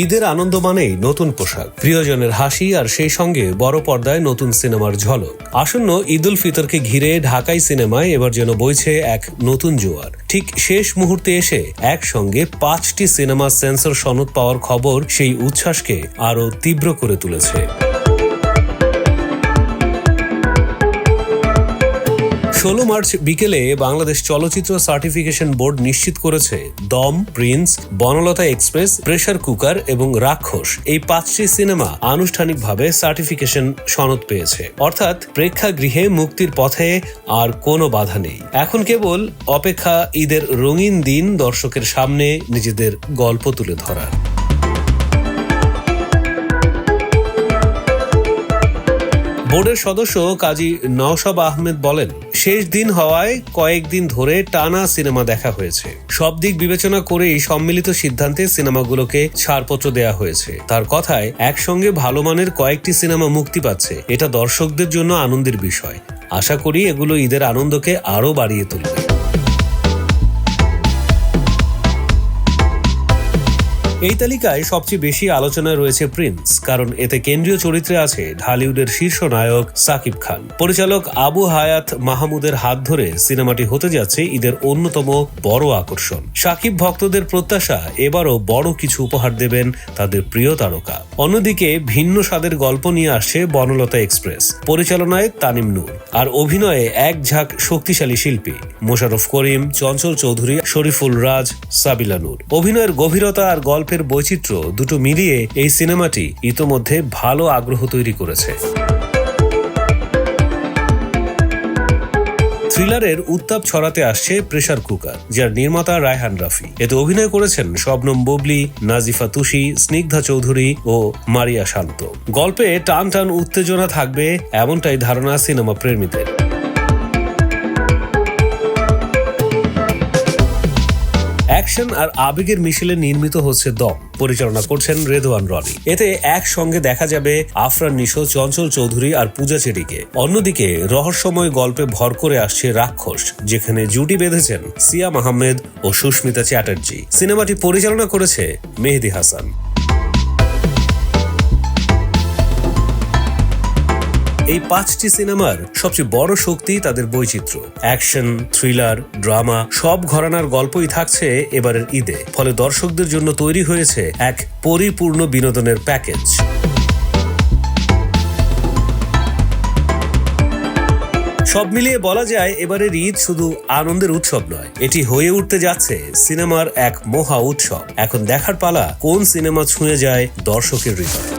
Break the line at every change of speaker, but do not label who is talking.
ঈদের আনন্দ মানেই নতুন পোশাক, প্রিয়জনের হাসি আর সেই সঙ্গে বড় পর্দায় নতুন সিনেমার ঝলক। আসন্ন ঈদ উল ফিতরকে ঘিরে ঢাকাই সিনেমায় এবার যেন বইছে এক নতুন জোয়ার। ঠিক শেষ মুহূর্তে এসে একসঙ্গে ৫টি সিনেমা সেন্সর সনদ পাওয়ার খবর সেই উচ্ছ্বাসকে আরও তীব্র করে তুলেছে। ১৬ মার্চ বিকেলে বাংলাদেশ চলচ্চিত্র সার্টিফিকেশন বোর্ড নিশ্চিত করেছে দম, Prince, Banalata express, pressure cooker এবং রাক্ষস এই ৫টি সিনেমা আনুষ্ঠানিকভাবে সার্টিফিকেশন সনদ পেয়েছে। অর্থাৎ প্রেক্ষাগৃহে মুক্তির পথে আর কোনো বাধা নেই। এখন কেবল অপেক্ষা ঈদের রঙিন দিন দর্শকের সামনে নিজেদের গল্প তুলে ধরার। বোর্ডের সদস্য কাজী নওশাব আহমেদ বলেন, শেষ দিন হওয়ায় কয়েকদিন ধরে টানা সিনেমা দেখা হয়েছে। সব দিক বিবেচনা করেই সম্মিলিত সিদ্ধান্তে সিনেমাগুলোকে ছাড়পত্র দেয়া হয়েছে। তার কথায়, একসঙ্গে ভালো মানের কয়েকটি সিনেমা মুক্তি পাচ্ছে, এটা দর্শকদের জন্য আনন্দের বিষয়। আশা করি এগুলো ঈদের আনন্দকে আরও বাড়িয়ে তুলবে। এই তালিকায় সবচেয়ে বেশি আলোচনায় রয়েছে প্রিন্স, কারণ এতে কেন্দ্রীয় চরিত্রে আছে ঢালিউডের শীর্ষ নায়ক সাকিব খান। পরিচালক আবু হায়াত মাহমুদের হাত ধরে সিনেমাটি হতে যাচ্ছে ঈদের অন্যতম বড় আকর্ষণ। সাকিব ভক্তদের প্রত্যাশা, এবারও বড় কিছু উপহার দেবেন তাদের প্রিয় তারকা। অন্যদিকে ভিন্ন স্বাদের গল্প নিয়ে আসছে বনলতা এক্সপ্রেস, পরিচালনায় তানিম নূর, আর অভিনয়ে এক ঝাঁক শক্তিশালী শিল্পী মোশাররফ করিম, চঞ্চল চৌধুরী, শরীফুল রাজ, সাবিলা নূর। অভিনয়ের গভীরতা আর গল্পের বৈচিত্র্য দুটো মিলিয়ে এই সিনেমাটি ইতোমধ্যে ভালো আগ্রহ তৈরি করেছে। থ্রিলারের উত্তাপ ছড়াতে আসছে প্রেসার কুকার, যার নির্মাতা রায়হান রাফি। এতে অভিনয় করেছেন শবনম বুবলি, নাজিফা তুষি, স্নিগ্ধা চৌধুরী ও মারিয়া শান্ত। গল্পে টান টান উত্তেজনা থাকবে এমনটাই ধারণা সিনেমা প্রেমীদের। অ্যাকশন আর আবেগের মিশেলে নির্মিত হচ্ছে দম, পরিচালনা করছেন রেদওয়ান রনি। এতে একসঙ্গে দেখা যাবে আফরান নিশো, চঞ্চল চৌধুরী আর পূজা চেরিকে। অন্যদিকে রহস্যময় গল্পে ভর করে আসছে রাক্ষস, যেখানে জুটি বেঁধেছেন সিয়াম আহমেদ ও সুস্মিতা চ্যাটার্জি। সিনেমাটি পরিচালনা করেছে মেহেদী হাসান। এই ৫টি সিনেমার সবচেয়ে বড় শক্তি তাদের বৈচিত্র্য। অ্যাকশন, থ্রিলার, ড্রামা সব ঘরানার গল্পই থাকছে এবারের ঈদে। ফলে দর্শকদের জন্য তৈরি হয়েছে এক পরিপূর্ণ বিনোদনের প্যাকেজ। সব মিলিয়ে বলা যায়, এবারের ঈদ শুধু আনন্দের উৎসব নয়, এটি হয়ে উঠতে যাচ্ছে সিনেমার এক মহা উৎসব। এখন দেখার পালা কোন সিনেমা ছুঁয়ে যায় দর্শকের হৃদয়।